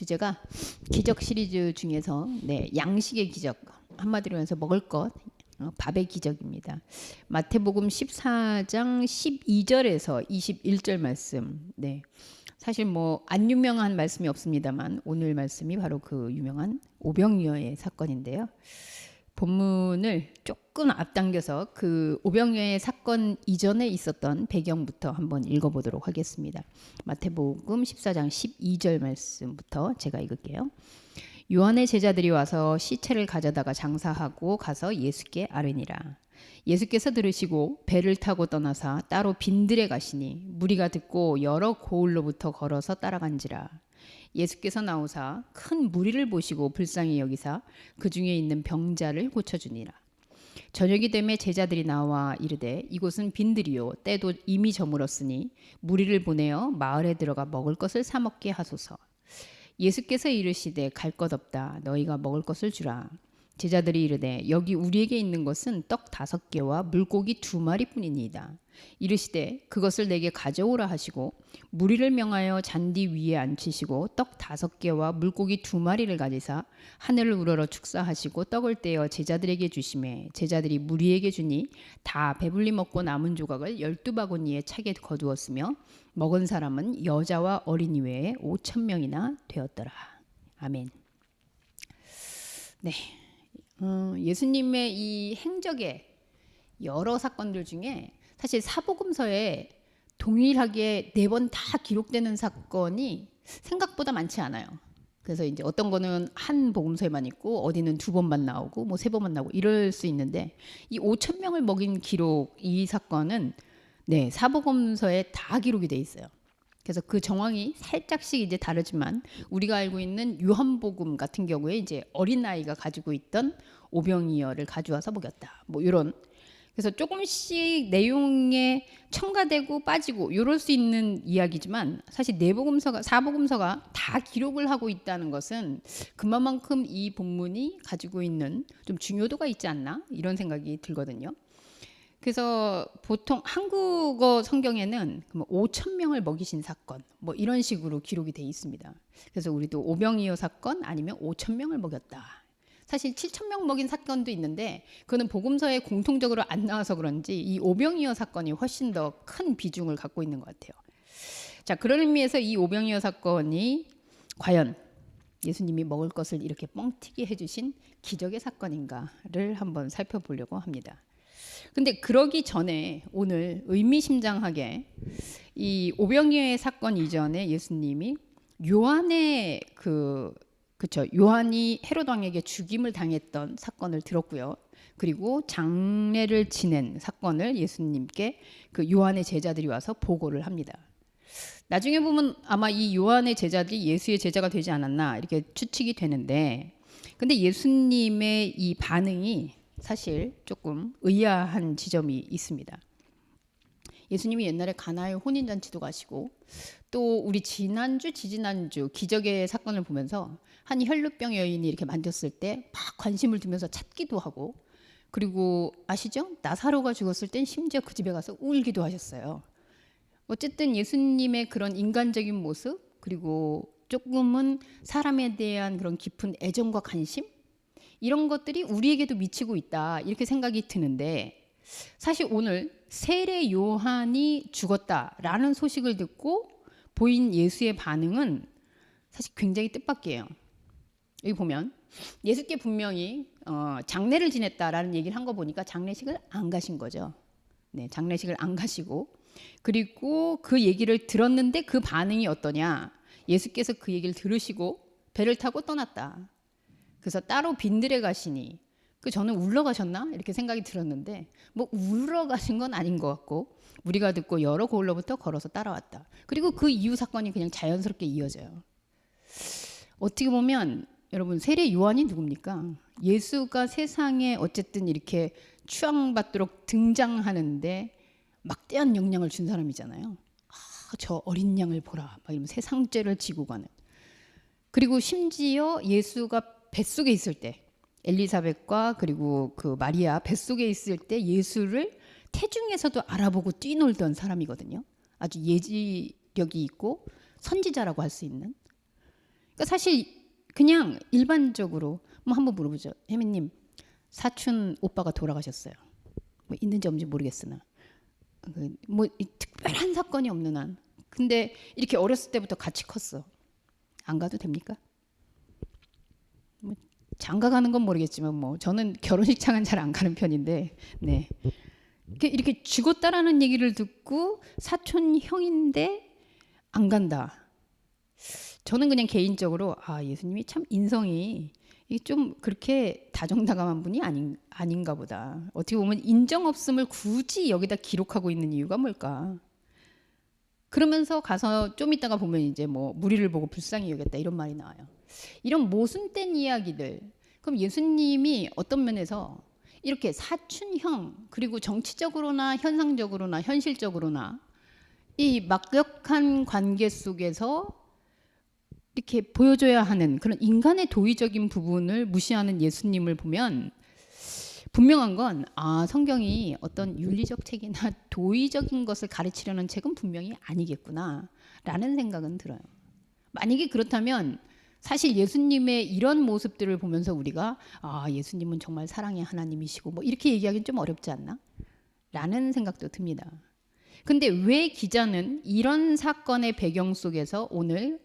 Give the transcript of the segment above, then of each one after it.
주제가 기적 시리즈 중에서 양식의 기적, 한마디로 해서 먹을 것, 밥의 기적입니다. 마태복음 14장 12절에서 21절 말씀. 사실 뭐 안 유명한 말씀이 없습니다만 오늘 말씀이 바로 그 유명한 오병이어의 사건인데요. 본문을 조금 앞당겨서 그 오병이어의 사건 이전에 있었던 배경부터 한번 읽어보도록 하겠습니다. 마태복음 14장 12절 말씀부터 제가 읽을게요. 요한의 제자들이 와서 시체를 가져다가 장사하고 가서 예수께 아뢰니라. 예수께서 들으시고 배를 타고 떠나사 따로 빈들에 가시니 무리가 듣고 여러 고을로부터 걸어서 따라간지라. 예수께서 나오사 큰 무리를 보시고 불쌍히 여기사 그 중에 있는 병자를 고쳐주니라. 저녁이 되매 제자들이 나와 이르되 이곳은 빈들이요 때도 이미 저물었으니 무리를 보내어 마을에 들어가 먹을 것을 사 먹게 하소서. 예수께서 이르시되 갈 것 없다 너희가 먹을 것을 주라. 제자들이 이르되 여기 우리에게 있는 것은 떡 5개와 물고기 2마리뿐이니이다. 이르시되 그것을 내게 가져오라 하시고 무리를 명하여 잔디 위에 앉히시고 떡 5개와 물고기 2마리를 가지사 하늘을 우러러 축사하시고 떡을 떼어 제자들에게 주시매 제자들이 무리에게 주니 다 배불리 먹고 남은 조각을 12바구니에 차게 거두었으며 먹은 사람은 여자와 어린이 외에 5,000명이나 되었더라. 아멘. 예수님의 이 행적의 여러 사건들 중에 사실 사복음서에 동일하게 4번 다 기록되는 사건이 생각보다 많지 않아요. 그래서 이제 어떤 거는 한 복음서에만 있고 어디는 2번만 나오고 뭐 3번만 나오고 이럴 수 있는데 이 5,000명을 먹인 기록 이 사건은 사복음서에 다 기록이 돼 있어요. 그래서 그 정황이 살짝씩 이제 다르지만 우리가 알고 있는 요한복음 같은 경우에 이제 어린아이가 가지고 있던 오병이어를 가져와서 먹였다. 뭐 이런. 그래서 조금씩 내용에 첨가되고 빠지고 이럴 수 있는 이야기지만 사실 사복음서가 다 기록을 하고 있다는 것은 그만큼 이 본문이 가지고 있는 좀 중요도가 있지 않나 이런 생각이 들거든요. 그래서 보통 한국어 성경에는 5,000명을 먹이신 사건 뭐 이런 식으로 기록이 돼 있습니다. 그래서 우리도 오병이어 사건 아니면 5,000명을 먹였다. 사실 7,000명 먹인 사건도 있는데 그거는 복음서에 공통적으로 안 나와서 그런지 이 오병이어 사건이 훨씬 더 큰 비중을 갖고 있는 것 같아요. 자, 그런 의미에서 이 오병이어 사건이 과연 예수님이 먹을 것을 이렇게 뻥튀기 해주신 기적의 사건인가를 한번 살펴보려고 합니다. 근데 그러기 전에 오늘 의미심장하게 이 오병이어의 사건 이전에 예수님이 요한의 요한이 헤롯 왕에게 죽임을 당했던 사건을 들었고요. 그리고 장례를 지낸 사건을 예수님께 그 요한의 제자들이 와서 보고를 합니다. 나중에 보면 아마 이 요한의 제자들이 예수의 제자가 되지 않았나 이렇게 추측이 되는데 근데 예수님의 이 반응이 사실 조금 의아한 지점이 있습니다. 예수님이 옛날에 가나의 혼인잔치도 가시고 또 우리 지지난주 기적의 사건을 보면서 한 혈루병 여인이 이렇게 만졌을 때 막 관심을 두면서 찾기도 하고 그리고 아시죠? 나사로가 죽었을 땐 심지어 그 집에 가서 울기도 하셨어요. 어쨌든 예수님의 그런 인간적인 모습 그리고 조금은 사람에 대한 그런 깊은 애정과 관심 이런 것들이 우리에게도 미치고 있다 이렇게 생각이 드는데 사실 오늘 세례 요한이 죽었다라는 소식을 듣고 보인 예수의 반응은 사실 굉장히 뜻밖이에요. 여기 보면 예수께 분명히 장례를 지냈다라는 얘기를 한 거 보니까 장례식을 안 가신 거죠. 장례식을 안 가시고 그리고 그 얘기를 들었는데 그 반응이 어떠냐 예수께서 그 얘기를 들으시고 배를 타고 떠났다. 그래서 따로 빈들에 가시니 저는 울러 가셨나 이렇게 생각이 들었는데 뭐 울러 가신 건 아닌 것 같고 우리가 듣고 여러 고을로부터 걸어서 따라왔다. 그리고 그 이후 사건이 그냥 자연스럽게 이어져요. 어떻게 보면 여러분 세례 요한이 누굽니까? 예수가 세상에 어쨌든 이렇게 추앙받도록 등장하는데 막대한 영향을 준 사람이잖아요. 저 어린 양을 보라 막 이러면 세상 죄를 지고 가는. 그리고 심지어 예수가 뱃속에 있을 때 엘리사벳과 그리고 그 마리아 뱃속에 있을 때 예수를 태중에서도 알아보고 뛰놀던 사람이거든요. 아주 예지력이 있고 선지자라고 할 수 있는. 그러니까 사실 그냥 일반적으로 뭐 한번 물어보죠. 혜미님, 사촌 오빠가 돌아가셨어요. 뭐 있는지 없는지 모르겠으나 뭐 특별한 사건이 없는 한. 근데 이렇게 어렸을 때부터 같이 컸어. 안 가도 됩니까? 뭐 장가 가는 건 모르겠지만 뭐 저는 결혼식장은 잘 안 가는 편인데, 네. 이렇게 죽었다라는 얘기를 듣고 사촌 형인데 안 간다. 저는 그냥 개인적으로 예수님이 참 인성이 좀 그렇게 다정다감한 분이 아닌가 보다. 어떻게 보면 인정 없음을 굳이 여기다 기록하고 있는 이유가 뭘까? 그러면서 가서 좀 이따가 보면 이제 뭐 무리를 보고 불쌍히 여겼다 이런 말이 나와요. 이런 모순된 이야기들. 그럼 예수님이 어떤 면에서 이렇게 사촌형 그리고 정치적으로나 현상적으로나 현실적으로나 이 막역한 관계 속에서 이렇게 보여줘야 하는 그런 인간의 도의적인 부분을 무시하는 예수님을 보면 분명한 건 성경이 어떤 윤리적 책이나 도의적인 것을 가르치려는 책은 분명히 아니겠구나 라는 생각은 들어요. 만약에 그렇다면 사실 예수님의 이런 모습들을 보면서 우리가 예수님은 정말 사랑의 하나님이시고 뭐 이렇게 얘기하기는 좀 어렵지 않나? 라는 생각도 듭니다. 근데 왜 기자는 이런 사건의 배경 속에서 오늘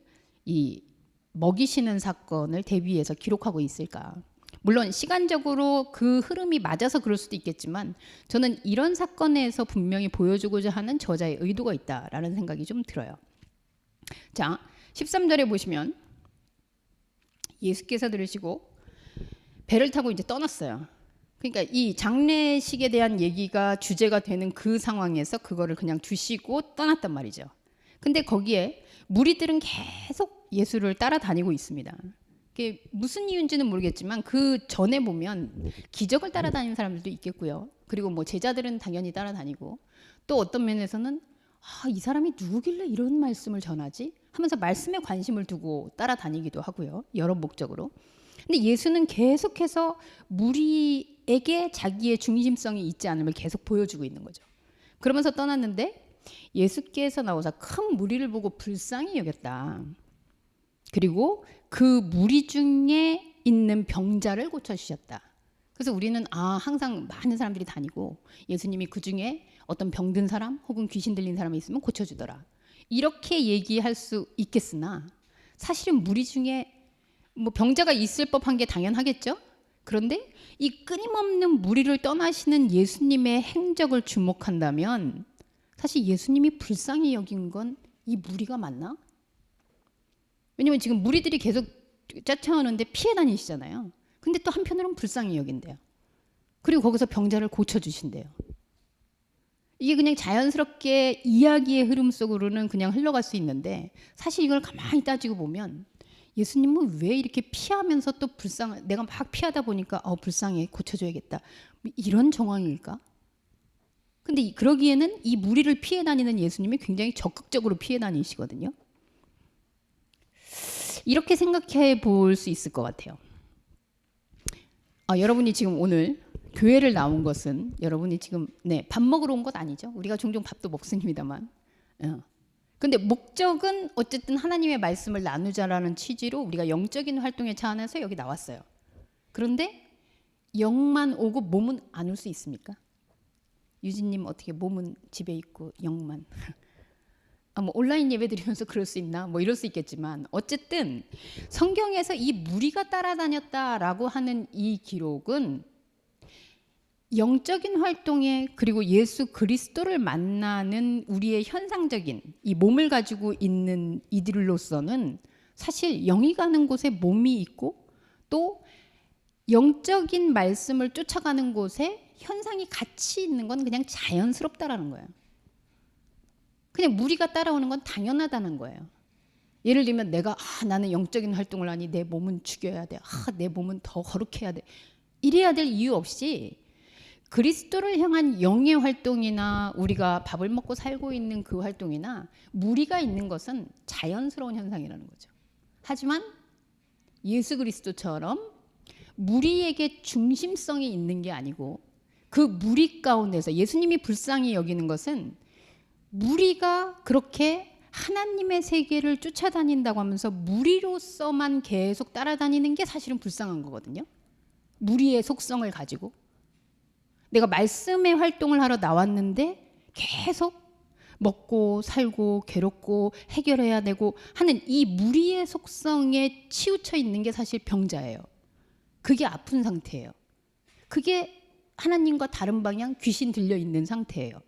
이 먹이시는 사건을 대비해서 기록하고 있을까? 물론 시간적으로 그 흐름이 맞아서 그럴 수도 있겠지만 저는 이런 사건에서 분명히 보여주고자 하는 저자의 의도가 있다라는 생각이 좀 들어요. 자, 13절에 보시면 예수께서 들으시고 배를 타고 이제 떠났어요. 그러니까 이 장례식에 대한 얘기가 주제가 되는 그 상황에서 그거를 그냥 두시고 떠났단 말이죠. 근데 거기에 무리들은 계속 예수를 따라다니고 있습니다. 그게 무슨 이유인지는 모르겠지만 그 전에 보면 기적을 따라다니는 사람들도 있겠고요. 그리고 뭐 제자들은 당연히 따라다니고 또 어떤 면에서는 이 사람이 누구길래 이런 말씀을 전하지? 하면서 말씀에 관심을 두고 따라다니기도 하고요. 여러 목적으로. 근데 예수는 계속해서 무리에게 자기의 중심성이 있지 않음을 계속 보여주고 있는 거죠. 그러면서 떠났는데 예수께서 나오사 큰 무리를 보고 불쌍히 여겼다. 그리고 그 무리 중에 있는 병자를 고쳐주셨다. 그래서 우리는 항상 많은 사람들이 다니고 예수님이 그 중에 어떤 병든 사람 혹은 귀신 들린 사람이 있으면 고쳐주더라. 이렇게 얘기할 수 있겠으나 사실은 무리 중에 뭐 병자가 있을 법한 게 당연하겠죠. 그런데 이 끊임없는 무리를 떠나시는 예수님의 행적을 주목한다면 사실 예수님이 불쌍히 여긴 건 이 무리가 맞나? 왜냐면 지금 무리들이 계속 쫓아오는데 피해 다니시잖아요. 근데 또 한편으로는 불쌍히 여긴대요. 그리고 거기서 병자를 고쳐주신대요. 이게 그냥 자연스럽게 이야기의 흐름 속으로는 그냥 흘러갈 수 있는데 사실 이걸 가만히 따지고 보면 예수님은 왜 이렇게 피하면서 또 내가 막 피하다 보니까 불쌍해 고쳐줘야겠다 이런 정황일까? 근데 그러기에는 이 무리를 피해 다니는 예수님이 굉장히 적극적으로 피해 다니시거든요. 이렇게 생각해 볼 수 있을 것 같아요. 여러분이 지금 오늘 교회를 나온 것은 여러분이 지금 밥 먹으러 온 것 아니죠. 우리가 종종 밥도 먹습니다만. 근데 목적은 어쨌든 하나님의 말씀을 나누자라는 취지로 우리가 영적인 활동의 차 안에서 여기 나왔어요. 그런데 영만 오고 몸은 안 올 수 있습니까? 유진님 어떻게 몸은 집에 있고 영만 뭐 온라인 예배 드리면서 그럴 수 있나? 뭐 이럴 수 있겠지만 어쨌든 성경에서 이 무리가 따라다녔다라고 하는 이 기록은 영적인 활동에 그리고 예수 그리스도를 만나는 우리의 현상적인 이 몸을 가지고 있는 이들로서는 사실 영이 가는 곳에 몸이 있고 또 영적인 말씀을 쫓아가는 곳에 현상이 같이 있는 건 그냥 자연스럽다라는 거예요. 그냥 무리가 따라오는 건 당연하다는 거예요. 예를 들면 내가 나는 영적인 활동을 하니 내 몸은 죽여야 돼. 내 몸은 더 거룩해야 돼. 이래야 될 이유 없이 그리스도를 향한 영의 활동이나 우리가 밥을 먹고 살고 있는 그 활동이나 무리가 있는 것은 자연스러운 현상이라는 거죠. 하지만 예수 그리스도처럼 무리에게 중심성이 있는 게 아니고 그 무리 가운데서 예수님이 불쌍히 여기는 것은 무리가 그렇게 하나님의 세계를 쫓아다닌다고 하면서 무리로서만 계속 따라다니는 게 사실은 불쌍한 거거든요. 무리의 속성을 가지고 내가 말씀의 활동을 하러 나왔는데 계속 먹고 살고 괴롭고 해결해야 되고 하는 이 무리의 속성에 치우쳐 있는 게 사실 병자예요. 그게 아픈 상태예요. 그게 하나님과 다른 방향 귀신 들려 있는 상태예요.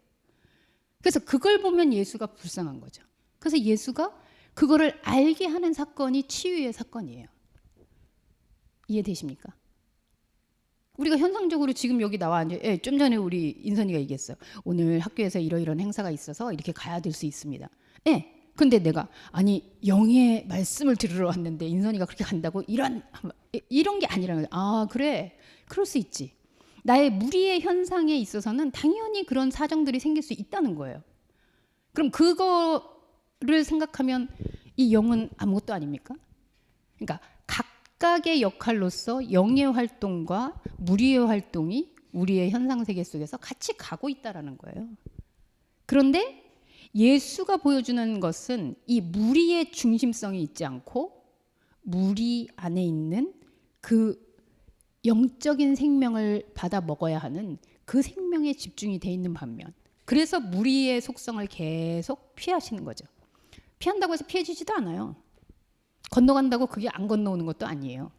그래서 그걸 보면 예수가 불쌍한 거죠. 그래서 예수가 그거를 알게 하는 사건이 치유의 사건이에요. 이해되십니까? 우리가 현상적으로 지금 여기 나와 앉아, 좀 전에 우리 인선이가 얘기했어요. 오늘 학교에서 이러이러한 행사가 있어서 이렇게 가야 될 수 있습니다. 근데 내가 아니 영의 말씀을 들으러 왔는데 인선이가 그렇게 간다고 이런 게 아니라는 거예요. 아 그래, 그럴 수 있지. 나의 무리의 현상에 있어서는 당연히 그런 사정들이 생길 수 있다는 거예요. 그럼 그거를 생각하면 이 영은 아무것도 아닙니까? 그러니까 각각의 역할로서 영의 활동과 무리의 활동이 우리의 현상 세계 속에서 같이 가고 있다라는 거예요. 그런데 예수가 보여주는 것은 이 무리의 중심성이 있지 않고 무리 안에 있는 그 영적인 생명을 받아 먹어야 하는 그 생명에 집중이 돼 있는 반면, 그래서 무리의 속성을 계속 피하시는 거죠. 피한다고 해서 피해지지도 않아요. 건너간다고 그게 안 건너오는 것도 아니에요.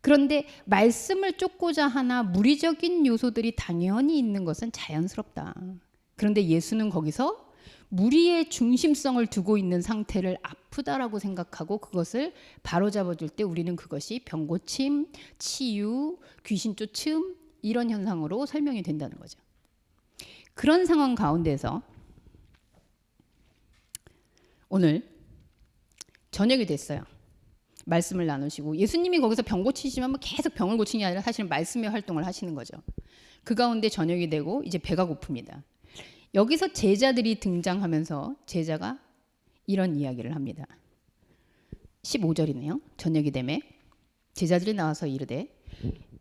그런데 말씀을 쫓고자 하나 무리적인 요소들이 당연히 있는 것은 자연스럽다. 그런데 예수는 거기서 무리의 중심성을 두고 있는 상태를 아프다라고 생각하고 그것을 바로잡아줄 때 우리는 그것이 병고침, 치유, 귀신 쫓음 이런 현상으로 설명이 된다는 거죠. 그런 상황 가운데서 오늘 저녁이 됐어요. 말씀을 나누시고 예수님이 거기서 병 고치시면 계속 병을 고치는 게 아니라 사실은 말씀의 활동을 하시는 거죠. 그 가운데 저녁이 되고 이제 배가 고픕니다. 여기서 제자들이 등장하면서 제자가 이런 이야기를 합니다. 15절이네요. 저녁이 되매 제자들이 나와서 이르되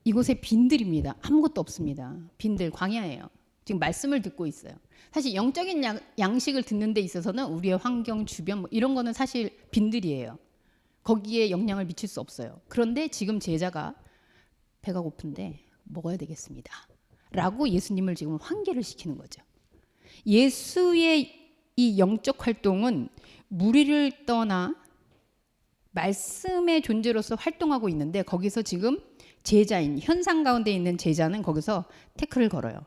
이곳에 빈들입니다. 아무것도 없습니다. 빈들, 광야예요. 지금 말씀을 듣고 있어요. 사실 영적인 양식을 듣는 데 있어서는 우리의 환경, 주변 뭐 이런 거는 사실 빈들이에요. 거기에 영향을 미칠 수 없어요. 그런데 지금 제자가 배가 고픈데 먹어야 되겠습니다. 라고 예수님을 지금 환기를 시키는 거죠. 예수의 이 영적 활동은 무리를 떠나 말씀의 존재로서 활동하고 있는데 거기서 지금 제자인 현상 가운데 있는 제자는 거기서 태클을 걸어요.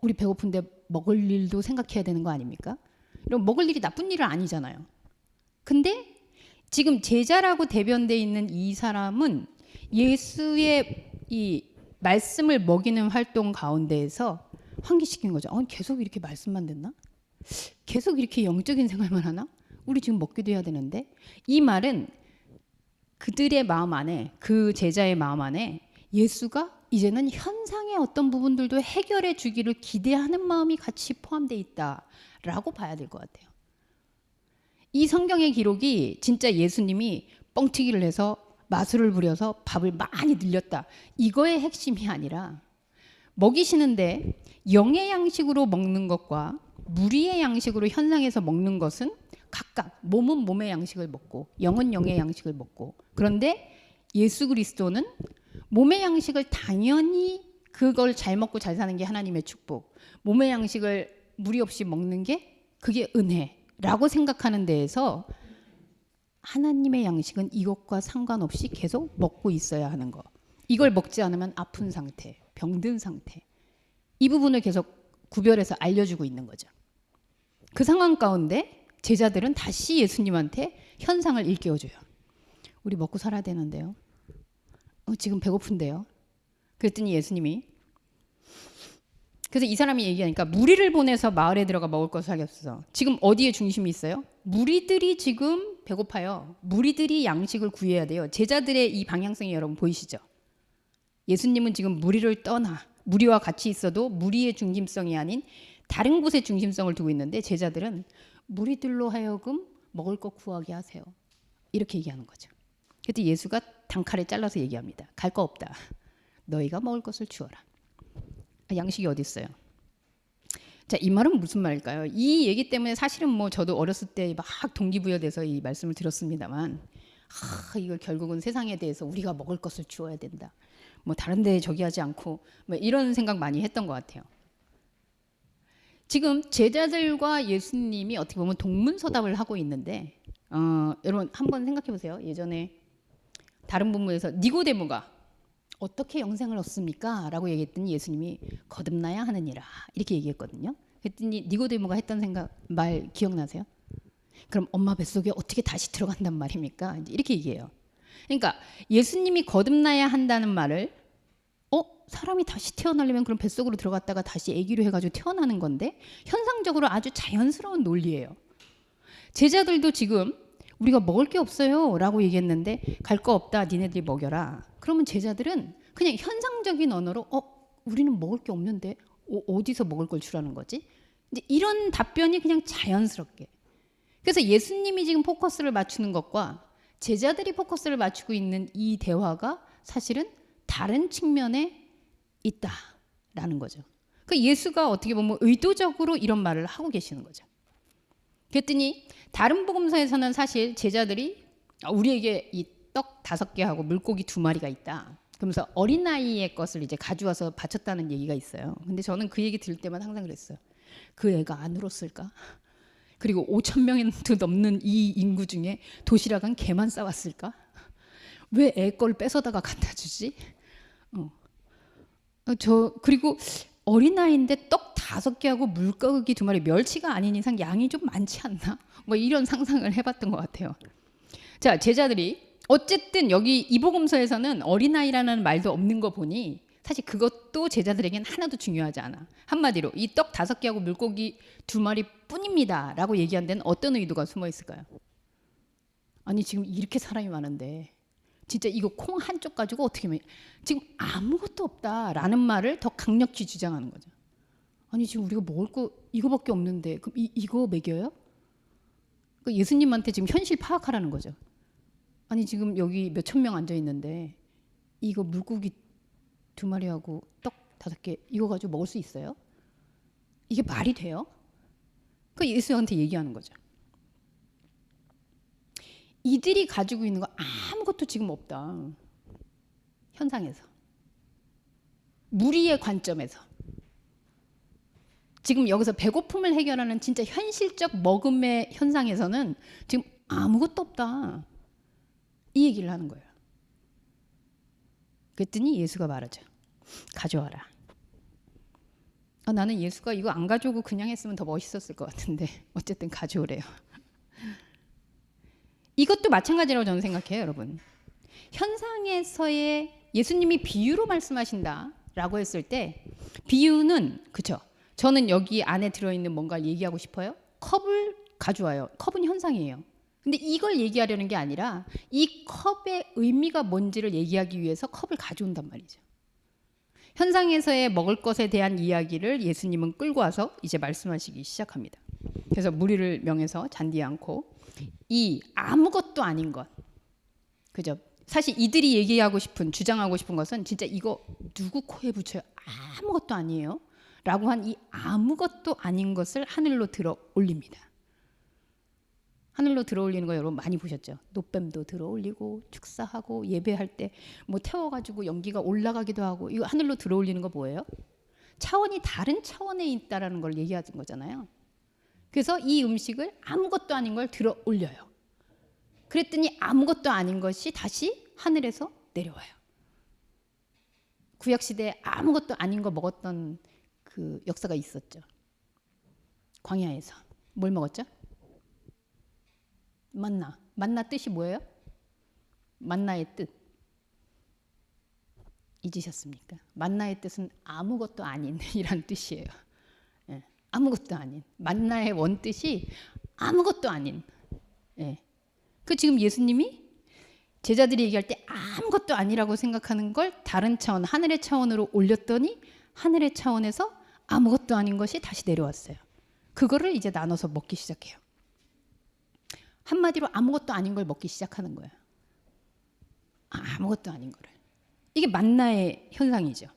우리 배고픈데 먹을 일도 생각해야 되는 거 아닙니까? 이런 먹을 일이 나쁜 일은 아니잖아요. 근데 지금 제자라고 대변되어 있는 이 사람은 예수의 이 말씀을 먹이는 활동 가운데에서 환기시킨 거죠. 계속 이렇게 말씀만 듣나? 계속 이렇게 영적인 생활만 하나? 우리 지금 먹기도 해야 되는데. 이 말은 그들의 마음 안에, 그 제자의 마음 안에 예수가 이제는 현상의 어떤 부분들도 해결해 주기를 기대하는 마음이 같이 포함되어 있다라고 봐야 될 것 같아요. 이 성경의 기록이 진짜 예수님이 뻥튀기를 해서 마술을 부려서 밥을 많이 늘렸다. 이거의 핵심이 아니라 먹이시는데 영의 양식으로 먹는 것과 무리의 양식으로 현상에서 먹는 것은 각각 몸은 몸의 양식을 먹고 영은 영의 양식을 먹고, 그런데 예수 그리스도는 몸의 양식을 당연히 그걸 잘 먹고 잘 사는 게 하나님의 축복, 몸의 양식을 무리 없이 먹는 게 그게 은혜라고 생각하는 데에서 하나님의 양식은 이것과 상관없이 계속 먹고 있어야 하는 거. 이걸 먹지 않으면 아픈 상태, 병든 상태. 이 부분을 계속 구별해서 알려주고 있는 거죠. 그 상황 가운데 제자들은 다시 예수님한테 현상을 일깨워줘요. 우리 먹고 살아야 되는데요. 지금 배고픈데요. 그랬더니 예수님이, 그래서 이 사람이 얘기하니까 무리를 보내서 마을에 들어가 먹을 것을 하겠어. 지금 어디에 중심이 있어요? 무리들이 지금 배고파요. 무리들이 양식을 구해야 돼요. 제자들의 이 방향성이 여러분 보이시죠? 예수님은 지금 무리를 떠나 무리와 같이 있어도 무리의 중심성이 아닌 다른 곳에 중심성을 두고 있는데 제자들은 무리들로 하여금 먹을 것 구하게 하세요. 이렇게 얘기하는 거죠. 그때 예수가 단칼에 잘라서 얘기합니다. 갈 거 없다. 너희가 먹을 것을 주어라. 양식이 어디 있어요? 자, 이 말은 무슨 말일까요? 이 얘기 때문에 사실은 뭐 저도 어렸을 때 막 동기부여돼서 이 말씀을 들었습니다만, 이걸 결국은 세상에 대해서 우리가 먹을 것을 주어야 된다. 뭐 다른 데에 저기 하지 않고 뭐 이런 생각 많이 했던 것 같아요. 지금 제자들과 예수님이 어떻게 보면 동문서답을 하고 있는데, 여러분 한번 생각해 보세요. 예전에 다른 본문에서 니고데모가 어떻게 영생을 얻습니까? 라고 얘기했더니 예수님이 거듭나야 하느니라 이렇게 얘기했거든요. 그랬더니 니고데모가 했던 말 기억나세요? 그럼 엄마 뱃속에 어떻게 다시 들어간단 말입니까? 이제 이렇게 얘기해요. 그러니까 예수님이 거듭나야 한다는 말을 사람이 다시 태어나려면 그럼 뱃속으로 들어갔다가 다시 아기로 해가지고 태어나는 건데 현상적으로 아주 자연스러운 논리예요. 제자들도 지금 우리가 먹을 게 없어요 라고 얘기했는데 갈 거 없다 니네들이 먹여라. 그러면 제자들은 그냥 현상적인 언어로 우리는 먹을 게 없는데 어디서 먹을 걸 주라는 거지? 이제 이런 답변이 그냥 자연스럽게. 그래서 예수님이 지금 포커스를 맞추는 것과 제자들이 포커스를 맞추고 있는 이 대화가 사실은 다른 측면에 있다라는 거죠. 그 예수가 어떻게 보면 의도적으로 이런 말을 하고 계시는 거죠. 그랬더니 다른 복음서에서는 사실 제자들이 우리에게 이 떡 5개하고 물고기 2마리가 있다. 그러면서 어린아이의 것을 이제 가져와서 바쳤다는 얘기가 있어요. 근데 저는 그 얘기 들을 때마다 항상 그랬어요. 그 애가 안 울었을까? 그리고 5,000명도 넘는 이 인구 중에 도시락은 걔만 싸왔을까? 왜 애 걸 뺏어다가 갖다 주지? 그리고 어린아이인데 떡 5개하고 물고기 2마리, 멸치가 아닌 이상 양이 좀 많지 않나? 뭐 이런 상상을 해봤던 것 같아요. 자, 제자들이 어쨌든 여기 이 복음서에서는 어린아이라는 말도 없는 거 보니 사실 그것도 제자들에겐 하나도 중요하지 않아. 한마디로 이 떡 5개하고 물고기 2마리 뿐입니다 라고 얘기한 데는 어떤 의도가 숨어 있을까요? 아니 지금 이렇게 사람이 많은데 진짜 이거 콩 한쪽 가지고 어떻게 지금 아무것도 없다라는 말을 더 강력히 주장하는 거죠. 아니 지금 우리가 먹을 거 이거밖에 없는데 그럼 이거 먹여요? 그러니까 예수님한테 지금 현실 파악하라는 거죠. 아니 지금 여기 몇천 명 앉아 있는데 이거 물고기 2마리하고 떡 5개 이거 가지고 먹을 수 있어요? 이게 말이 돼요? 그 예수한테 얘기하는 거죠. 이들이 가지고 있는 거 아무것도 지금 없다. 현상에서. 무리의 관점에서. 지금 여기서 배고픔을 해결하는 진짜 현실적 먹음의 현상에서는 지금 아무것도 없다. 이 얘기를 하는 거예요. 그랬더니 예수가 말하죠. 가져와라. 나는 예수가 이거 안 가져오고 그냥 했으면 더 멋있었을 것 같은데 어쨌든 가져오래요. 이것도 마찬가지라고 저는 생각해요, 여러분. 현상에서의 예수님이 비유로 말씀하신다라고 했을 때 비유는 그쵸? 저는 여기 안에 들어있는 뭔가를 얘기하고 싶어요. 컵을 가져와요. 컵은 현상이에요. 근데 이걸 얘기하려는 게 아니라 이 컵의 의미가 뭔지를 얘기하기 위해서 컵을 가져온단 말이죠. 현상에서의 먹을 것에 대한 이야기를 예수님은 끌고 와서 이제 말씀하시기 시작합니다. 그래서 무리를 명해서 잔디에 앉고 이 아무것도 아닌 것, 그죠? 사실 이들이 얘기하고 싶은 주장하고 싶은 것은 진짜 이거 누구 코에 붙여요? 아무것도 아니에요. 라고 한 이 아무것도 아닌 것을 하늘로 들어 올립니다. 하늘로 들어 올리는 거 여러분 많이 보셨죠? 노뱀도 들어 올리고 축사하고 예배할 때 뭐 태워가지고 연기가 올라가기도 하고 이거 하늘로 들어 올리는 거 뭐예요? 차원이 다른 차원에 있다라는 걸 얘기하는 거잖아요. 그래서 이 음식을 아무것도 아닌 걸 들어 올려요. 그랬더니 아무것도 아닌 것이 다시 하늘에서 내려와요. 구약시대에 아무것도 아닌 거 먹었던 그 역사가 있었죠. 광야에서. 뭘 먹었죠? 만나. 만나 뜻이 뭐예요? 만나의 뜻. 잊으셨습니까? 만나의 뜻은 아무것도 아닌 이란 뜻이에요. 예, 아무것도 아닌. 만나의 원뜻이 아무것도 아닌. 예. 그 지금 예수님이 제자들이 얘기할 때 아무것도 아니라고 생각하는 걸 다른 차원, 하늘의 차원으로 올렸더니 하늘의 차원에서 아무것도 아닌 것이 다시 내려왔어요. 그거를 이제 나눠서 먹기 시작해요. 한마디로 아무것도 아닌 걸 먹기 시작하는 거예요. 아무것도 아닌 거를. 이게 만나의 현상이죠.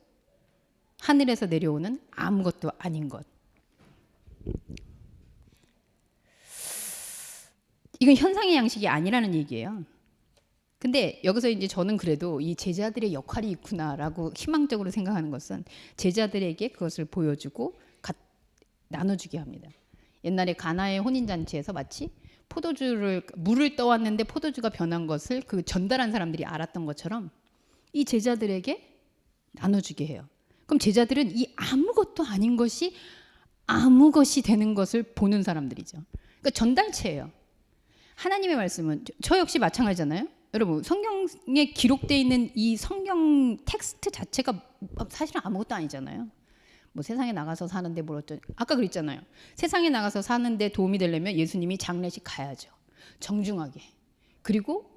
하늘에서 내려오는 아무것도 아닌 것. 이건 현상의 양식이 아니라는 얘기예요. 근데 여기서 이제 저는 그래도 이 제자들의 역할이 있구나라고 희망적으로 생각하는 것은 제자들에게 그것을 보여주고 나눠주게 합니다. 옛날에 가나의 혼인잔치에서 마치 물을 떠왔는데 포도주가 변한 것을 그 전달한 사람들이 알았던 것처럼 이 제자들에게 나눠주게 해요. 그럼 제자들은 이 아무것도 아닌 것이 아무 것이 되는 것을 보는 사람들이죠. 그러니까 전달체예요. 하나님의 말씀은 저 역시 마찬가지잖아요. 여러분 성경에 기록되어 있는 이 성경 텍스트 자체가 사실은 아무것도 아니잖아요. 뭐 세상에 나가서 사는데 뭘 어쩌 아까 그랬잖아요. 세상에 나가서 사는데 도움이 되려면 예수님이 장례식 가야죠. 정중하게. 그리고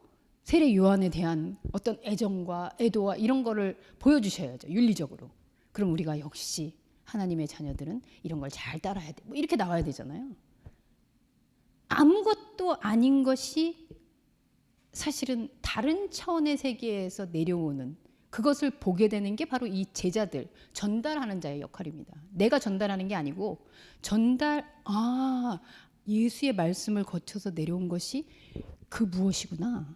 세례 요한에 대한 어떤 애정과 애도와 이런 거를 보여주셔야죠. 윤리적으로. 그럼 우리가 역시 하나님의 자녀들은 이런 걸 잘 따라야 돼. 뭐 이렇게 나와야 되잖아요. 아무것도 아닌 것이 사실은 다른 차원의 세계에서 내려오는 그것을 보게 되는 게 바로 이 제자들, 전달하는 자의 역할입니다. 내가 전달하는 게 아니고 예수의 말씀을 거쳐서 내려온 것이 그 무엇이구나.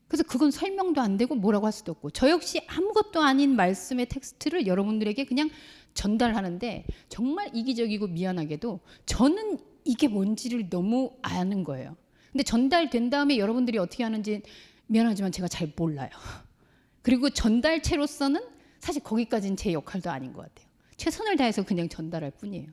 그래서 그건 설명도 안 되고 뭐라고 할 수도 없고 저 역시 아무것도 아닌 말씀의 텍스트를 여러분들에게 그냥 전달하는데 정말 이기적이고 미안하게도 저는 이게 뭔지를 너무 아는 거예요. 근데 전달된 다음에 여러분들이 어떻게 하는지 미안하지만 제가 잘 몰라요. 그리고 전달체로서는 사실 거기까지는 제 역할도 아닌 것 같아요. 최선을 다해서 그냥 전달할 뿐이에요.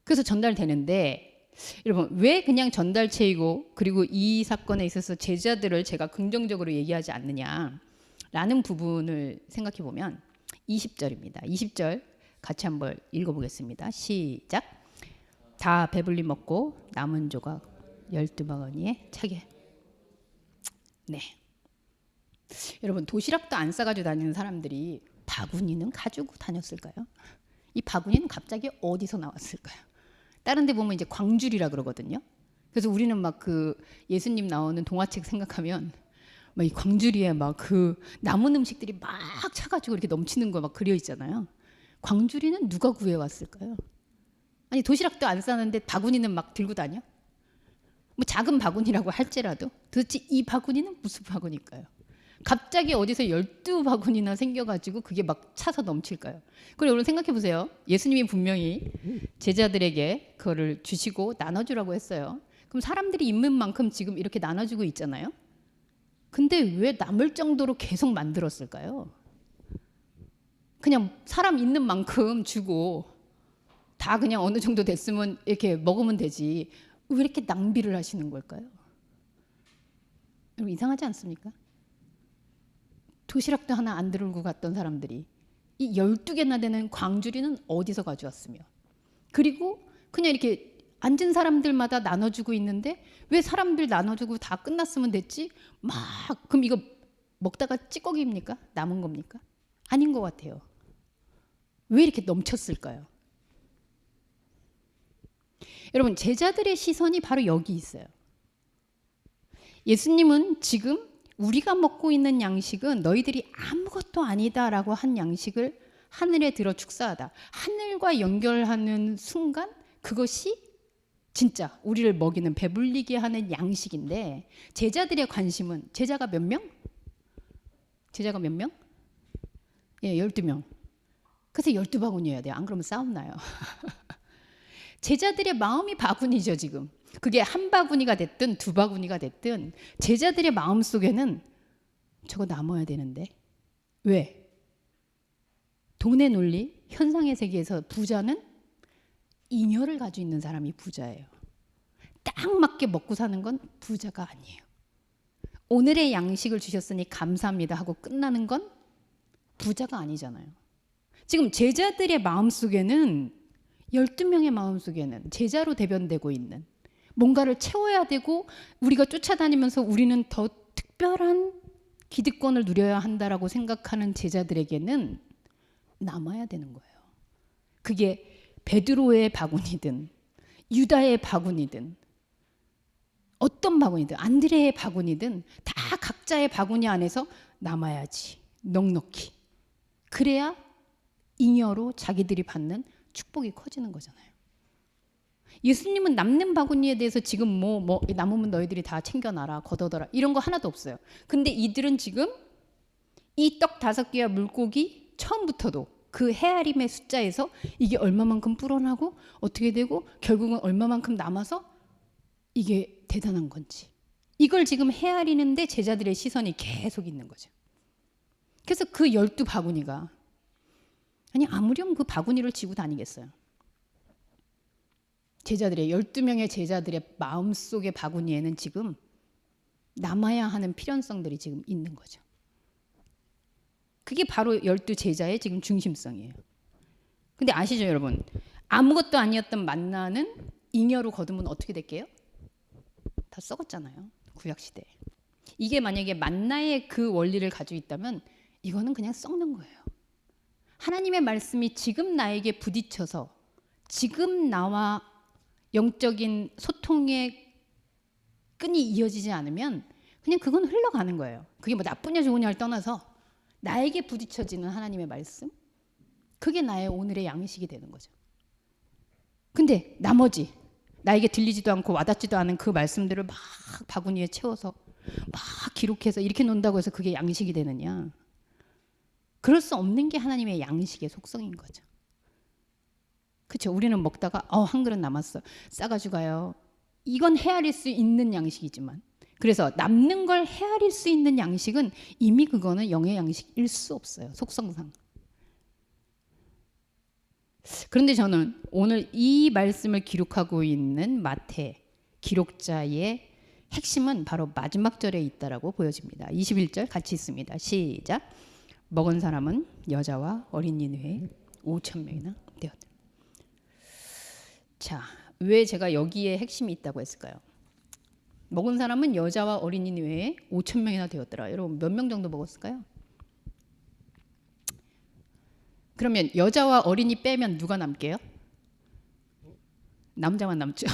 그래서 전달되는데 여러분 왜 그냥 전달체이고 그리고 이 사건에 있어서 제자들을 제가 긍정적으로 얘기하지 않느냐라는 부분을 생각해 보면 20절입니다. 20절 같이 한번 읽어보겠습니다. 시작. 다 배불리 먹고 남은 조각 12바구니에 차게. 네. 여러분 도시락도 안 싸가지고 다니는 사람들이 바구니는 가지고 다녔을까요? 이 바구니는 갑자기 어디서 나왔을까요? 다른 데 보면 이제 광줄이라 그러거든요. 그래서 우리는 막 그 예수님 나오는 동화책 생각하면 막 이 광주리에 막 그 남은 음식들이 막 차가지고 이렇게 넘치는 거 막 그려 있잖아요. 광주리는 누가 구해왔을까요? 아니 도시락도 안 싸는데 바구니는 막 들고 다녀? 뭐 작은 바구니라고 할지라도 도대체 이 바구니는 무슨 바구니일까요? 갑자기 어디서 12바구니나 생겨가지고 그게 막 차서 넘칠까요? 그리고 여러분 생각해 보세요. 예수님이 분명히 제자들에게 그거를 주시고 나눠주라고 했어요. 그럼 사람들이 있는 만큼 지금 이렇게 나눠주고 있잖아요. 근데 왜 남을 정도로 계속 만들었을까요? 그냥 사람 있는 만큼 주고 다 그냥 어느 정도 됐으면 이렇게 먹으면 되지. 왜 이렇게 낭비를 하시는 걸까요? 여러분 이상하지 않습니까? 도시락도 하나 안 들고 갔던 사람들이 이 12개나 되는 광주리는 어디서 가져왔으며 그리고 그냥 이렇게 앉은 사람들마다 나눠주고 있는데 왜 사람들 나눠주고 다 끝났으면 됐지? 막 그럼 이거 먹다가 찌꺼기입니까? 남은 겁니까? 아닌 것 같아요. 왜 이렇게 넘쳤을까요? 여러분 제자들의 시선이 바로 여기 있어요. 예수님은 지금 우리가 먹고 있는 양식은 너희들이 아무것도 아니다라고 한 양식을 하늘에 들어 축사하다. 하늘과 연결하는 순간 그것이 진짜 우리를 먹이는 배불리게 하는 양식인데 제자들의 관심은 제자가 몇 명? 제자가 몇 명? 예, 12명. 그래서 12바구니여야 돼요. 안 그러면 싸움 나요. 제자들의 마음이 바구니죠 지금. 그게 한 바구니가 됐든 두 바구니가 됐든 제자들의 마음 속에는 저거 남아야 되는데 왜? 돈의 논리, 현상의 세계에서 부자는 잉여를 가지고 있는 사람이 부자예요. 딱 맞게 먹고 사는 건 부자가 아니에요. 오늘의 양식을 주셨으니 감사합니다 하고 끝나는 건 부자가 아니잖아요. 지금 제자들의 마음속에는 12명의 마음속에는 제자로 대변되고 있는 뭔가를 채워야 되고 우리가 쫓아다니면서 우리는 더 특별한 기득권을 누려야 한다라고 생각하는 제자들에게는 남아야 되는 거예요. 그게 베드로의 바구니든 유다의 바구니든 어떤 바구니든 안드레의 바구니든 다 각자의 바구니 안에서 남아야지 넉넉히. 그래야 잉여로 자기들이 받는 축복이 커지는 거잖아요. 예수님은 남는 바구니에 대해서 지금 뭐 남으면 너희들이 다 챙겨놔라, 걷어둬라 이런 거 하나도 없어요. 근데 이들은 지금 이 떡 5개와 물고기 처음부터도 그 헤아림의 숫자에서 이게 얼마만큼 불어나고 어떻게 되고 결국은 얼마만큼 남아서 이게 대단한 건지 이걸 지금 헤아리는데 제자들의 시선이 계속 있는 거죠. 그래서 그 12바구니가 아니 아무렴 그 바구니를 지고 다니겠어요. 제자들의 12명의 제자들의 마음속의 바구니에는 지금 남아야 하는 필연성들이 지금 있는 거죠. 그게 바로 12제자의 지금 중심성이에요. 근데 아시죠 여러분? 아무것도 아니었던 만나는 잉여로 거두면 어떻게 될게요? 다 썩었잖아요. 구약시대에. 이게 만약에 만나의 그 원리를 가지고 있다면 이거는 그냥 썩는 거예요. 하나님의 말씀이 지금 나에게 부딪혀서 지금 나와 영적인 소통의 끈이 이어지지 않으면 그냥 그건 흘러가는 거예요. 그게 뭐 나쁘냐 좋으냐를 떠나서 나에게 부딪혀지는 하나님의 말씀 그게 나의 오늘의 양식이 되는 거죠. 근데 나머지 나에게 들리지도 않고 와닿지도 않은 그 말씀들을 막 바구니에 채워서 막 기록해서 이렇게 논다고 해서 그게 양식이 되느냐? 그럴 수 없는 게 하나님의 양식의 속성인 거죠. 그렇죠? 우리는 먹다가 한 그릇 남았어. 싸가지고 가요. 이건 헤아릴 수 있는 양식이지만 그래서 남는 걸 헤아릴 수 있는 양식은 이미 그거는 영의 양식일 수 없어요. 속성상. 그런데 저는 오늘 이 말씀을 기록하고 있는 마태 기록자의 핵심은 바로 마지막 절에 있다라고 보여집니다. 21절 같이 있습니다. 시작. 먹은 사람은 여자와 어린이 외에 5,000명이나 되었다. 자, 왜 제가 여기에 핵심이 있다고 했을까요? 먹은 사람은 여자와 어린이 외에 5,000명이나 되었더라. 여러분 몇 명 정도 먹었을까요? 그러면 여자와 어린이 빼면 누가 남게요? 남자만 남죠.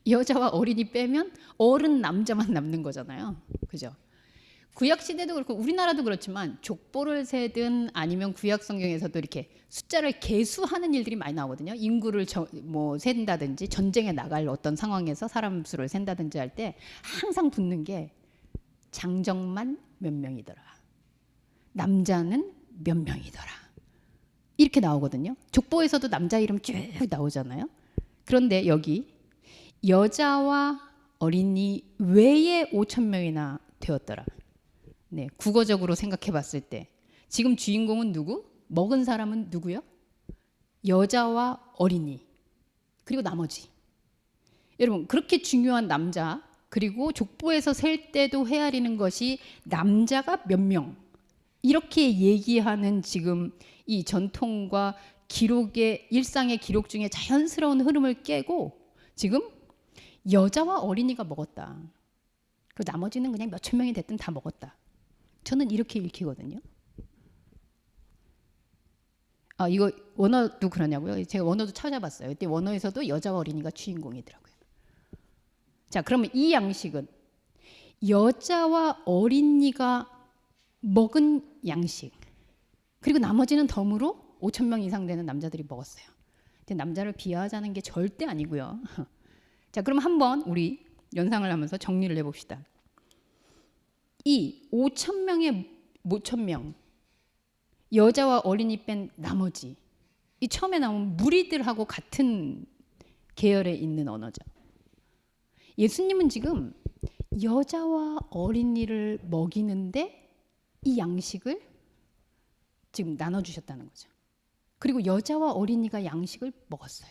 여자와 어린이 빼면 어른 남자만 남는 거잖아요. 그죠? 구약 시대도 그렇고 우리나라도 그렇지만 족보를 세든 아니면 구약 성경에서도 이렇게 숫자를 계수하는 일들이 많이 나오거든요. 인구를 센다든지 전쟁에 나갈 어떤 상황에서 사람 수를 센다든지 할 때 항상 붙는 게 장정만 몇 명이더라. 남자는 몇 명이더라. 이렇게 나오거든요. 족보에서도 남자 이름 쭉 나오잖아요. 그런데 여기 여자와 어린이 외에 5,000명이나 되었더라. 네, 국어적으로 생각해 봤을 때 지금 주인공은 누구? 먹은 사람은 누구요? 여자와 어린이 그리고 나머지. 여러분 그렇게 중요한 남자 그리고 족보에서 셀 때도 헤아리는 것이 남자가 몇 명 이렇게 얘기하는 지금 이 전통과 기록의 일상의 기록 중에 자연스러운 흐름을 깨고 지금 여자와 어린이가 먹었다. 그 나머지는 그냥 몇천 명이 됐든 다 먹었다. 저는 이렇게 읽히거든요. 이거 원어도 그러냐고요? 제가 원어도 찾아봤어요. 그때 원어에서도 여자와 어린이가 주인공이더라고요. 자, 그러면 이 양식은 여자와 어린이가 먹은 양식 그리고 나머지는 덤으로 5,000명 이상 되는 남자들이 먹었어요. 근데 남자를 비하하자는 게 절대 아니고요. 자, 그럼 한번 우리 연상을 하면서 정리를 해봅시다. 이 5,000명 여자와 어린이 뺀 나머지 이 처음에 나온 무리들하고 같은 계열에 있는 언어죠. 예수님은 지금 여자와 어린이를 먹이는데 이 양식을 지금 나눠주셨다는 거죠. 그리고 여자와 어린이가 양식을 먹었어요.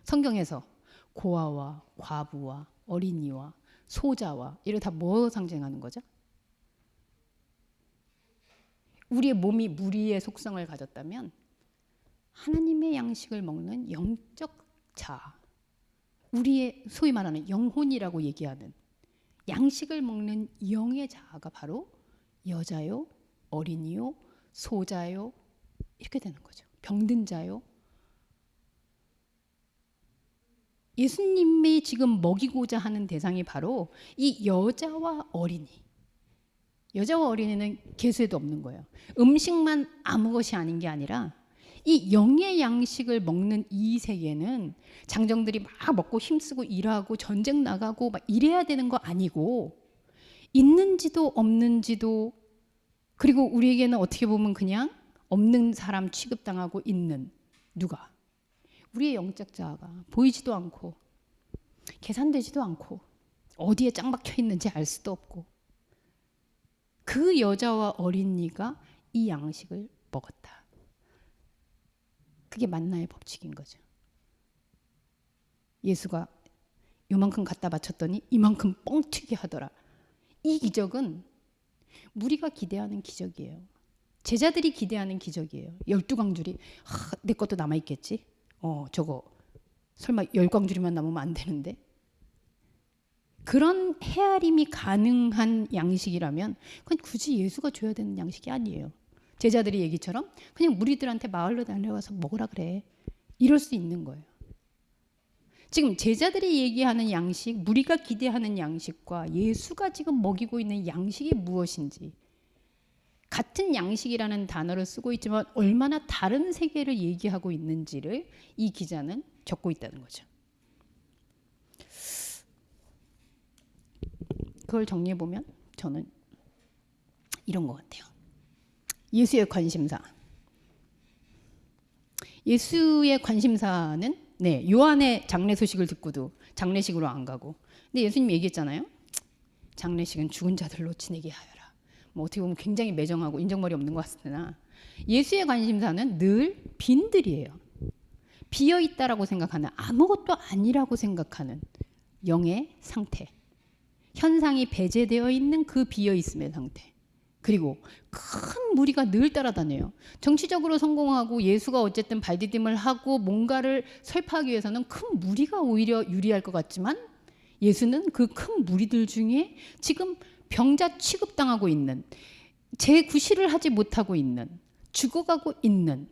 성경에서 고아와 과부와 어린이와 소자와 이를 다 뭐 상징하는 거죠? 우리의 몸이 무리의 속성을 가졌다면 하나님의 양식을 먹는 영적 자아, 우리의 소위 말하는 영혼이라고 얘기하는 양식을 먹는 영의 자아가 바로 여자요, 어린이요, 소자요 이렇게 되는 거죠. 병든 자요. 예수님이 지금 먹이고자 하는 대상이 바로 이 여자와 어린이. 여자와 어린이는 계수에도 없는 거예요. 음식만 아무 것이 아닌 게 아니라 이 영의 양식을 먹는 이 세계는 장정들이 막 먹고 힘쓰고 일하고 전쟁 나가고 막 이래야 되는 거 아니고, 있는지도 없는지도, 그리고 우리에게는 어떻게 보면 그냥 없는 사람 취급당하고 있는, 누가? 우리의 영적 자아가 보이지도 않고 계산되지도 않고 어디에 짱 박혀 있는지 알 수도 없고, 그 여자와 어린이가 이 양식을 먹었다. 그게 만나의 법칙인 거죠. 예수가 요만큼 갖다 바쳤더니 이만큼 뻥튀기 하더라. 이 기적은 우리가 기대하는 기적이에요. 제자들이 기대하는 기적이에요. 12광줄이 내 것도 남아있겠지? 저거 설마 10광줄이만 남으면 안 되는데? 그런 헤아림이 가능한 양식이라면 그건 굳이 예수가 줘야 되는 양식이 아니에요. 제자들이 얘기처럼 그냥 무리들한테 마을로 달려가서 먹으라 그래. 이럴 수 있는 거예요. 지금 제자들이 얘기하는 양식, 무리가 기대하는 양식과 예수가 지금 먹이고 있는 양식이 무엇인지, 같은 양식이라는 단어를 쓰고 있지만 얼마나 다른 세계를 얘기하고 있는지를 이 기자는 적고 있다는 거죠. 그걸 정리해보면 저는 이런 것 같아요. 예수의 관심사. 예수의 관심사는 요한의 장례 소식을 듣고도 장례식으로 안 가고, 근데 예수님이 얘기했잖아요. 장례식은 죽은 자들로 지내게 하여라. 뭐 어떻게 보면 굉장히 매정하고 인정머리 없는 것 같으나, 예수의 관심사는 늘 빈들이에요. 비어있다라고 생각하는, 아무것도 아니라고 생각하는 영의 상태, 현상이 배제되어 있는 그 비어있음의 상태, 그리고 큰 무리가 늘 따라다녀요. 정치적으로 성공하고 예수가 어쨌든 발디딤을 하고 뭔가를 설파하기 위해서는 큰 무리가 오히려 유리할 것 같지만, 예수는 그 큰 무리들 중에 지금 병자 취급당하고 있는, 재구실을 하지 못하고 있는, 죽어가고 있는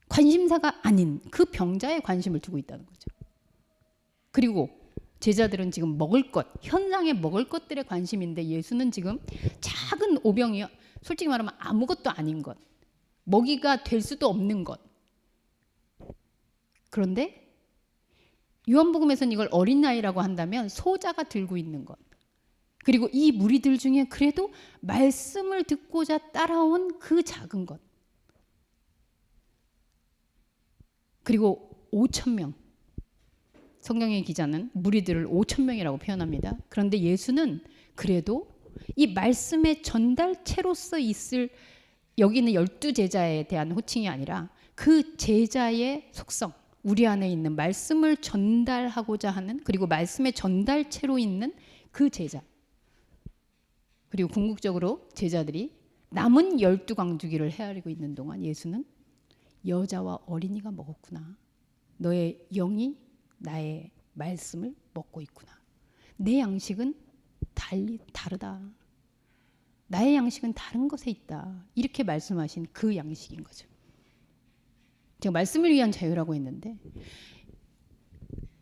관심사가 아닌 그 병자에 관심을 두고 있다는 거죠. 그리고 제자들은 지금 먹을 것, 현상에 먹을 것들에 관심인데, 예수는 지금 작은 오병이요, 솔직히 말하면 아무것도 아닌 것, 먹이가 될 수도 없는 것. 그런데 요한복음에서는 이걸 어린아이라고 한다면 소자가 들고 있는 것, 그리고 이 무리들 중에 그래도 말씀을 듣고자 따라온 그 작은 것, 그리고 5,000명, 성경의 기자는 무리들을 5,000명이라고 표현합니다. 그런데 예수는 그래도 이 말씀의 전달체로서 있을, 여기는 12제자에 대한 호칭이 아니라 그 제자의 속성, 우리 안에 있는 말씀을 전달하고자 하는, 그리고 말씀의 전달체로 있는 그 제자, 그리고 궁극적으로 제자들이 남은 12광주기를 헤아리고 있는 동안 예수는 여자와 어린이가 먹었구나. 너의 영이 나의 말씀을 먹고 있구나. 내 양식은 다르다. 나의 양식은 다른 것에 있다. 이렇게 말씀하신 그 양식인 거죠. 제가 말씀을 위한 자유라고 했는데,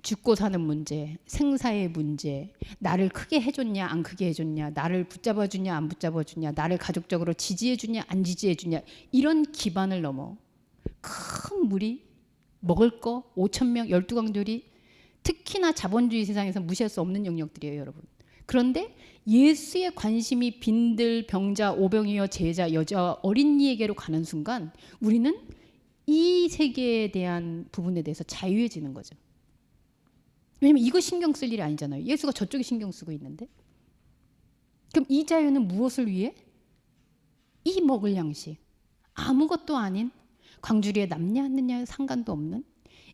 죽고 사는 문제, 생사의 문제, 나를 크게 해줬냐 안 크게 해줬냐, 나를 붙잡아주냐 안 붙잡아주냐, 나를 가족적으로 지지해주냐 안 지지해주냐, 이런 기반을 넘어 큰 무리, 먹을 거 5,000명, 12광절이 특히나 자본주의 세상에서 무시할 수 없는 영역들이에요, 여러분. 그런데 예수의 관심이 빈들, 병자, 오병이어, 제자, 여자, 어린이에게로 가는 순간 우리는 이 세계에 대한 부분에 대해서 자유해지는 거죠. 왜냐면 이거 신경 쓸 일이 아니잖아요. 예수가 저쪽에 신경 쓰고 있는데. 그럼 이 자유는 무엇을 위해? 이 먹을 양식, 아무것도 아닌, 광주리에 남냐 안 남냐 상관도 없는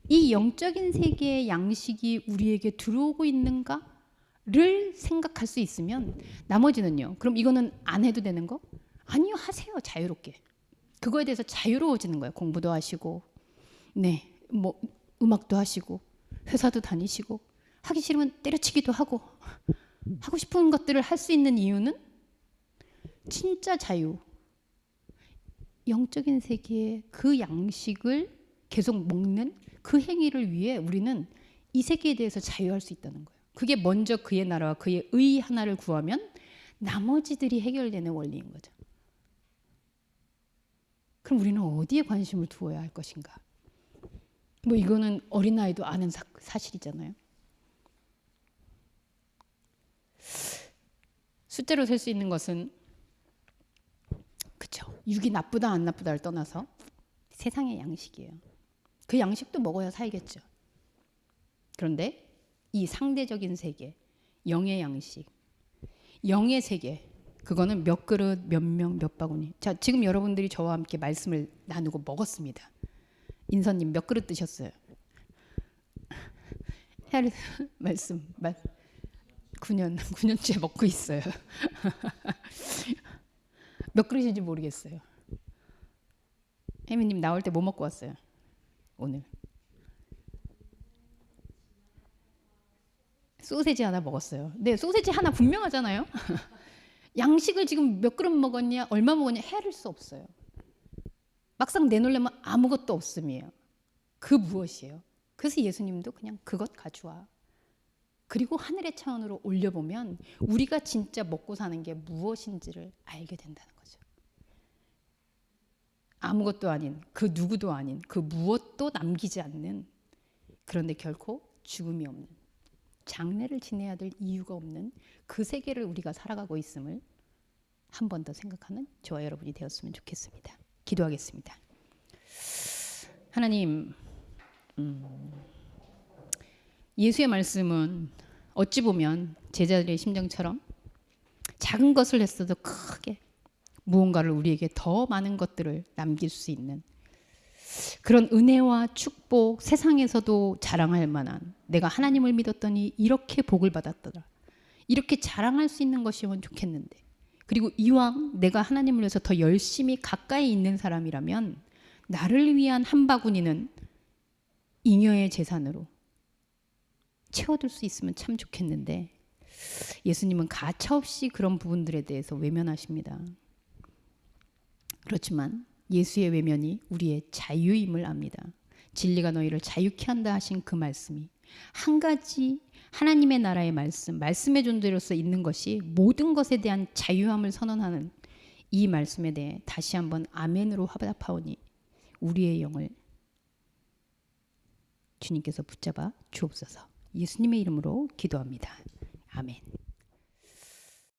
이 영적인 세계의 양식이 우리에게 들어오고 있는가를 생각할 수 있으면, 나머지는요, 그럼 이거는 안 해도 되는 거? 아니요, 하세요. 자유롭게. 그거에 대해서 자유로워지는 거예요. 공부도 하시고, 뭐 음악도 하시고, 회사도 다니시고, 하기 싫으면 때려치기도 하고, 하고 싶은 것들을 할 수 있는 이유는 진짜 자유, 영적인 세계의 그 양식을 계속 먹는 그 행위를 위해 우리는 이 세계에 대해서 자유할 수 있다는 거예요. 그게 먼저 그의 나라와 그의 의 하나를 구하면 나머지들이 해결되는 원리인 거죠. 그럼 우리는 어디에 관심을 두어야 할 것인가? 뭐 이거는 어린아이도 아는 사실이잖아요. 숫자로 셀 수 있는 것은 그쵸. 육이 나쁘다 안 나쁘다를 떠나서 세상의 양식이에요. 그 양식도 먹어야 살겠죠. 그런데 이 상대적인 세계, 영의 양식, 영의 세계, 그거는 몇 그릇, 몇 명, 몇 바구니. 자, 지금 여러분들이 저와 함께 말씀을 나누고 먹었습니다. 인선님 몇 그릇 드셨어요? 헤아리 말씀 9년째 먹고 있어요. 몇 그릇인지 모르겠어요. 혜미님 나올 때 뭐 먹고 왔어요? 오늘 소세지 하나 먹었어요. 네, 소세지 하나 분명하잖아요. 양식을 지금 몇 그릇 먹었냐, 얼마 먹었냐 헤아릴 수 없어요. 막상 내놓으려면 아무것도 없음이에요. 그 무엇이에요? 그래서 예수님도 그냥 그것 가져와. 그리고 하늘의 차원으로 올려보면 우리가 진짜 먹고 사는 게 무엇인지를 알게 된다는 거죠. 아무것도 아닌, 그 누구도 아닌, 그 무엇도 남기지 않는, 그런데 결코 죽음이 없는, 장래를 지내야 될 이유가 없는 그 세계를 우리가 살아가고 있음을 한 번 더 생각하는 저와 여러분이 되었으면 좋겠습니다. 기도하겠습니다. 하나님, 예수의 말씀은 어찌 보면 제자들의 심정처럼 작은 것을 했어도 크게 무언가를 우리에게 더 많은 것들을 남길 수 있는 그런 은혜와 축복, 세상에서도 자랑할 만한, 내가 하나님을 믿었더니 이렇게 복을 받았더라, 이렇게 자랑할 수 있는 것이면 좋겠는데, 그리고 이왕 내가 하나님을 위해서 더 열심히 가까이 있는 사람이라면 나를 위한 한 바구니는 잉여의 재산으로 채워둘 수 있으면 참 좋겠는데, 예수님은 가차없이 그런 부분들에 대해서 외면하십니다. 그렇지만 예수의 외면이 우리의 자유임을 압니다. 진리가 너희를 자유케 한다 하신 그 말씀이 한 가지 하나님의 나라의 말씀의 존재로서 있는 것이 모든 것에 대한 자유함을 선언하는 이 말씀에 대해 다시 한번 아멘으로 화답하오니 우리의 영을 주님께서 붙잡아 주옵소서. 예수님의 이름으로 기도합니다. 아멘.